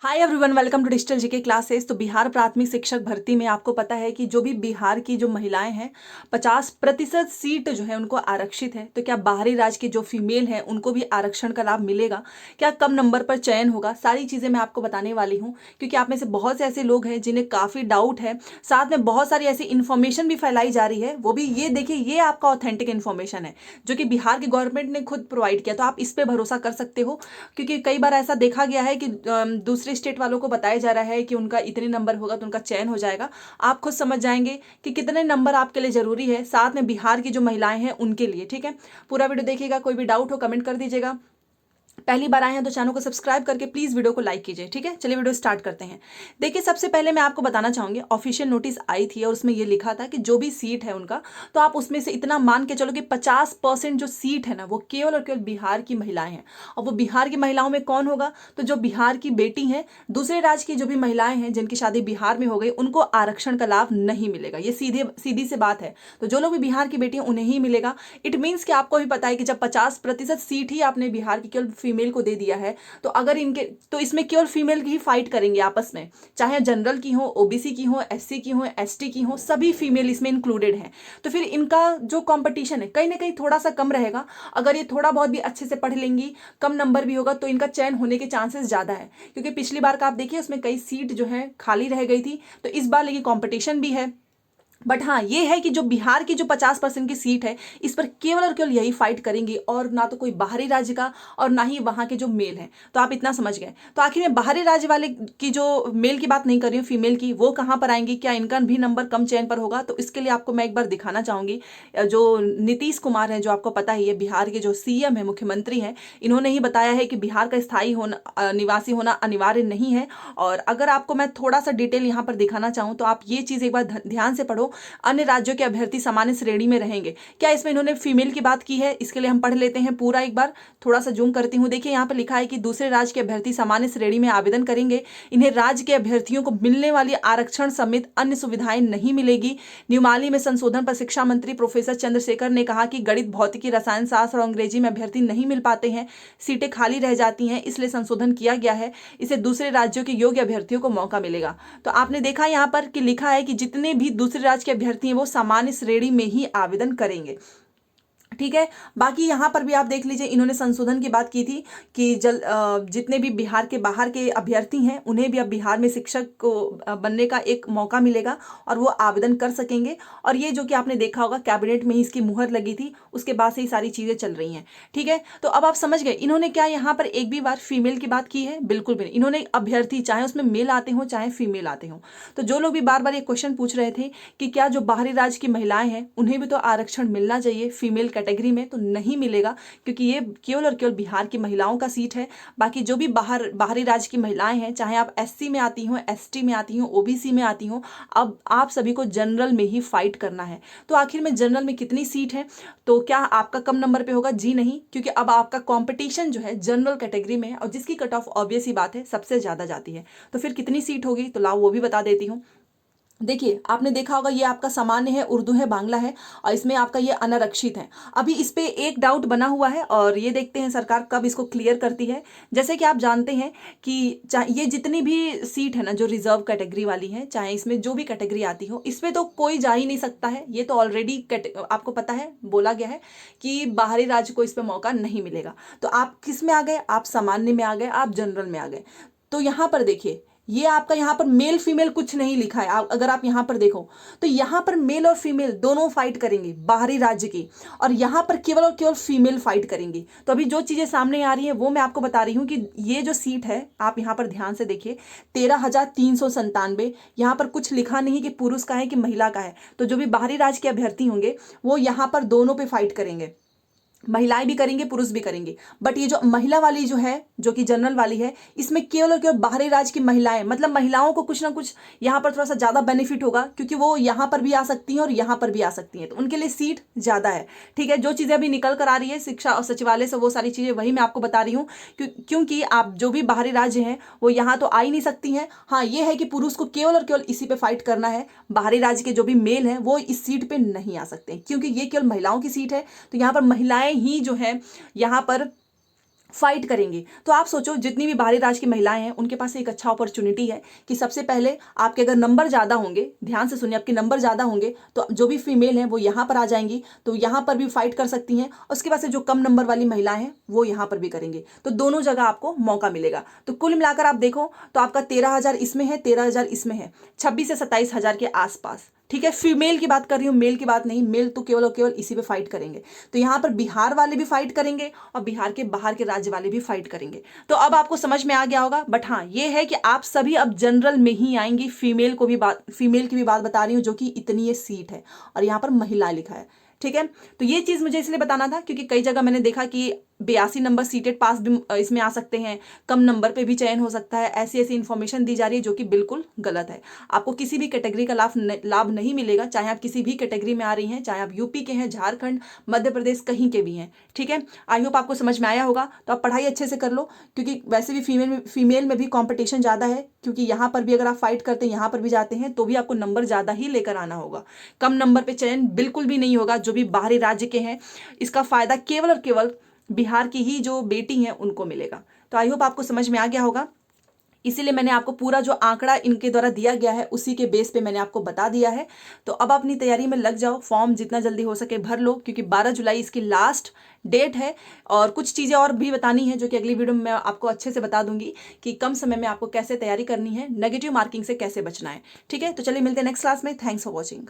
Hi everyone, welcome to digital GK classes. तो बिहार प्राथमिक शिक्षक भर्ती में आपको पता है कि जो भी बिहार की जो महिलाएं हैं 50% सीट जो है उनको आरक्षित है। तो क्या बाहरी राज्य के जो फीमेल हैं उनको भी आरक्षण का लाभ मिलेगा? क्या कम नंबर पर चयन होगा? सारी चीज़ें मैं आपको बताने वाली हूँ, क्योंकि आप में से बहुत से ऐसे लोग हैं जिन्हें काफ़ी डाउट है। साथ में बहुत सारी ऐसी इन्फॉर्मेशन भी फैलाई जा रही है, वो भी ये देखिए, ये आपका ऑथेंटिक इन्फॉर्मेशन है जो कि बिहार की गवर्नमेंट ने खुद प्रोवाइड किया। तो आप इस पर भरोसा कर सकते हो, क्योंकि कई बार ऐसा देखा गया है कि दूसरे स्टेट वालों को बताया जा रहा है कि उनका इतने नंबर होगा तो उनका चयन हो जाएगा। आप खुद समझ जाएंगे कि कितने नंबर आपके लिए जरूरी है, साथ में बिहार की जो महिलाएं हैं उनके लिए। ठीक है, पूरा वीडियो देखिएगा। कोई भी डाउट हो कमेंट कर दीजिएगा। पहली बार आए हैं तो चैनल को सब्सक्राइब करके प्लीज वीडियो को लाइक कीजिए। ठीक है, चलिए वीडियो स्टार्ट करते हैं। देखिए, सबसे पहले मैं आपको बताना चाहूंगी, ऑफिशियल नोटिस आई थी और उसमें ये लिखा था कि जो भी सीट है उनका, तो आप उसमें से इतना मान के चलो कि 50% जो सीट है ना, वो केवल और केवल बिहार की महिलाएं हैं। और वो बिहार की महिलाओं में कौन होगा? तो जो बिहार की बेटी हैं, दूसरे राज्य की जो भी महिलाएं हैं जिनकी शादी बिहार में हो गई, उनको आरक्षण का लाभ नहीं मिलेगा। ये सीधी सी बात है। तो जो लोग भी बिहार की बेटी हैं उन्हें ही मिलेगा। इट मीन्स कि आपको भी पता है कि जब 50% सीट ही आपने बिहार की केवल फीमेल को दे दिया है, तो अगर इनके, तो इसमें केवल फीमेल की ही फाइट करेंगे आपस में, चाहे जनरल की हो, ओबीसी की हो, एससी की हो, एसटी की हो, सभी फीमेल इसमें इंक्लूडेड हैं। तो फिर इनका जो कंपटीशन है कहीं ना कहीं थोड़ा सा कम रहेगा। अगर ये थोड़ा बहुत भी अच्छे से पढ़ लेंगी, कम नंबर भी होगा, तो इनका चयन होने के चांसेस ज्यादा है। क्योंकि पिछली बार का आप देखिए, उसमें कई सीट जो है खाली रह गई थी। तो इस बार लेकिन कंपटीशन भी है। बट हाँ, ये है कि जो बिहार की जो 50% की सीट है, इस पर केवल और केवल यही फाइट करेंगी, और ना तो कोई बाहरी राज्य का और ना ही वहां के जो मेल हैं। तो आप इतना समझ गए। तो आखिर में बाहरी राज्य वाले की जो मेल की बात नहीं कर रही हूँ, फीमेल की, वो कहाँ पर आएंगी? क्या इनका भी नंबर कम चयन पर होगा? तो इसके लिए आपको मैं एक बार दिखाना चाहूंगी। जो नीतीश कुमार है, जो आपको पता ही है बिहार के जो सीएम है, मुख्यमंत्री हैं, इन्होंने ही बताया है कि बिहार का स्थायी होना, निवासी होना अनिवार्य नहीं है। और अगर आपको मैं थोड़ा सा डिटेल यहाँ पर दिखाना चाहूँ, तो आप ये चीज एक बार ध्यान से पढ़ो। अन्य राज्यों के अभ्यर्थी सामान्य श्रेणी में रहेंगे। क्या इसमें इन्होंने फीमेल की बात की है? इसके लिए हम पढ़ लेते हैं पूरा एक बार। थोड़ा सा जूम करती हूँ। देखिए, यहाँ पर लिखा है कि दूसरे राज्य के अभ्यर्थी सामान्य श्रेणी में आवेदन करेंगे। इन्हें राज्य के अभ्यर्थियों को मिलने वाली आरक्षण समेत अन्य सुविधाएं नहीं मिलेगी। नियमावली में संशोधन पर शिक्षा मंत्री प्रोफेसर चंद्रशेखर ने कहा कि गणित, भौतिकी, रसायन शास्त्र और अंग्रेजी में अभ्यर्थी नहीं मिल पाते हैं, सीटें खाली रह जाती हैं, इसलिए संशोधन किया गया है। इसे दूसरे राज्यों के योग्य अभ्यर्थियों को मौका मिलेगा। तो आपने देखा यहाँ पर कि लिखा है कि जितने भी दूसरे राज्य के अभ्यर्थी हैं वो सामान्य श्रेणी में ही आवेदन करेंगे। ठीक है, बाकी यहाँ पर भी आप देख लीजिए, इन्होंने संशोधन की बात की थी कि जितने भी बिहार के बाहर के अभ्यर्थी हैं उन्हें भी अब बिहार में शिक्षक को बनने का एक मौका मिलेगा और वो आवेदन कर सकेंगे। और ये जो कि आपने देखा होगा, कैबिनेट में ही इसकी मुहर लगी थी, उसके बाद से ही सारी चीजें चल रही हैं। ठीक है, तो अब आप समझ गए इन्होंने क्या यहाँ पर एक भी बार फीमेल की बात की है? बिल्कुल भी नहीं। इन्होंने अभ्यर्थी, चाहे उसमें मेल आते हो चाहे फीमेल आते हो। तो जो लोग भी बार बार ये क्वेश्चन पूछ रहे थे कि क्या जो बाहरी राज्य की महिलाएं हैं उन्हें भी तो आरक्षण मिलना चाहिए फीमेल कैटेगरी में, तो नहीं मिलेगा, क्योंकि ये केवल और केवल बिहार की महिलाओं का सीट है। बाकी जो भी बाहरी राज्य की महिलाएं हैं, चाहे आप एससी में आती हो, एसटी में आती हो, ओबीसी में आती हो, अब आप सभी को जनरल में ही फाइट करना है। तो आखिर में जनरल में कितनी सीट है? तो क्या आपका कम नंबर पे होगा? जी नहीं, क्योंकि अब आपका कंपटीशन जो है जनरल कैटेगरी में है, और जिसकी कट ऑफ ऑब्वियस ही बात है सबसे ज्यादा जाती है। तो फिर कितनी सीट होगी? तो लाओ वो भी बता देती हूँ। देखिए, आपने देखा होगा, ये आपका सामान्य है, उर्दू है, बांग्ला है, और इसमें आपका ये अनारक्षित है। अभी इस पे एक डाउट बना हुआ है और ये देखते हैं सरकार कब इसको क्लियर करती है। जैसे कि आप जानते हैं कि चाहे ये जितनी भी सीट है ना जो रिजर्व कैटेगरी वाली है, चाहे इसमें जो भी कैटेगरी आती हो, इसमें तो कोई जा ही नहीं सकता है। ये तो ऑलरेडी आपको पता है, बोला गया है कि बाहरी राज्य को इस पर मौका नहीं मिलेगा। तो आप किस में आ गए? आप सामान्य में आ गए, आप जनरल में आ गए। तो यहां पर देखिए, ये आपका यहाँ पर मेल फीमेल कुछ नहीं लिखा है। अगर आप यहाँ पर देखो, तो यहाँ पर मेल और फीमेल दोनों फाइट करेंगे बाहरी राज्य की, और यहाँ पर केवल और केवल फीमेल फाइट करेंगी। तो अभी जो चीजें सामने आ रही हैं वो मैं आपको बता रही हूँ कि ये जो सीट है, आप यहाँ पर ध्यान से देखिए, 13,397। यहाँ पर कुछ लिखा नहीं कि पुरुष का है कि महिला का है। तो जो भी बाहरी राज्य के अभ्यर्थी होंगे वो यहाँ पर दोनों पे फाइट करेंगे, महिलाएं भी करेंगे, पुरुष भी करेंगे। बट ये जो महिला वाली जो है, जो कि जनरल वाली है, इसमें केवल और केवल बाहरी राज्य की महिलाएं, मतलब महिलाओं को कुछ ना कुछ यहाँ पर थोड़ा सा ज्यादा बेनिफिट होगा, क्योंकि वो यहाँ पर भी आ सकती हैं और यहाँ पर भी आ सकती हैं, तो उनके लिए सीट ज्यादा है। ठीक है, जो चीजें अभी निकल कर आ रही है शिक्षा और सचिवालय से, वो सारी चीजें वही मैं आपको बता रही हूँ। क्योंकि आप जो भी बाहरी राज्य हैं वो यहाँ तो आ ही नहीं सकती हैं। हाँ, ये है कि पुरुष को केवल और केवल इसी पे फाइट करना है, बाहरी राज्य के जो भी मेल हैं वो इस सीट पे नहीं आ सकते, क्योंकि ये केवल महिलाओं की सीट है। तो यहाँ पर महिलाएं ही जो है यहाँ पर फाइट करेंगे। तो आप सोचो जितनी भी बाहरी राज्य की महिलाएं हैं उनके पास एक अच्छा अपॉर्चुनिटी है कि सबसे पहले आपके अगर नंबर ज़्यादा होंगे, ध्यान से सुनिए, आपके नंबर ज़्यादा होंगे तो जो भी फीमेल हैं वो यहाँ पर आ जाएंगी, तो यहाँ पर भी फाइट कर सकती हैं। उसके बाद से जो कम नंबर वाली महिलाएं हैं वो यहाँ पर भी करेंगे, तो दोनों जगह आपको मौका मिलेगा। तो कुल मिलाकर आप देखो तो आपका 13,000 इसमें है, 13,000 इसमें है, 26 से 27,000 के आसपास। ठीक है, फीमेल की बात कर रही हूँ, मेल की बात नहीं। मेल तो केवल और केवल इसी पे फाइट करेंगे। तो यहाँ पर बिहार वाले भी फाइट करेंगे और बिहार के बाहर के राज्य वाले भी फाइट करेंगे। तो अब आपको समझ में आ गया होगा। बट हाँ, ये है कि आप सभी अब जनरल में ही आएंगी। फीमेल की भी बात बता रही हूँ, जो कि इतनी ये सीट है और यहाँ पर महिला लिखा है। ठीक है, तो ये चीज़ मुझे इसलिए बताना था क्योंकि कई जगह मैंने देखा कि 82 नंबर सीटेड पास भी इसमें आ सकते हैं, कम नंबर पे भी चयन हो सकता है। ऐसी ऐसी इन्फॉर्मेशन दी जा रही है जो कि बिल्कुल गलत है। आपको किसी भी कैटेगरी का लाभ नहीं मिलेगा, चाहे आप किसी भी कैटेगरी में आ रही हैं, चाहे आप यूपी के हैं, झारखंड, मध्य प्रदेश, कहीं के भी हैं। ठीक है, आई होप आपको समझ में आया होगा। तो आप पढ़ाई अच्छे से कर लो, क्योंकि वैसे भी फीमेल में भी कॉम्पिटिशन ज़्यादा है, क्योंकि यहाँ पर भी अगर आप फाइट करते हैं, यहाँ पर भी जाते हैं, तो भी आपको नंबर ज़्यादा ही लेकर आना होगा। कम नंबर पर चयन बिल्कुल भी नहीं होगा। जो भी बाहरी राज्य के हैं, इसका फायदा केवल और केवल बिहार की ही जो बेटी हैं उनको मिलेगा। तो आई होप आपको समझ में आ गया होगा। इसीलिए मैंने आपको पूरा जो आंकड़ा इनके द्वारा दिया गया है उसी के बेस पे मैंने आपको बता दिया है। तो अब अपनी तैयारी में लग जाओ, फॉर्म जितना जल्दी हो सके भर लो, क्योंकि 12 जुलाई इसकी लास्ट डेट है। और कुछ चीज़ें और भी बतानी है जो कि अगली वीडियो में मैं आपको अच्छे से बता दूंगी कि कम समय में आपको कैसे तैयारी करनी है, नेगेटिव मार्किंग से कैसे बचना है। ठीक है, तो चलिए मिलते हैं नेक्स्ट क्लास में। Thanks for watching.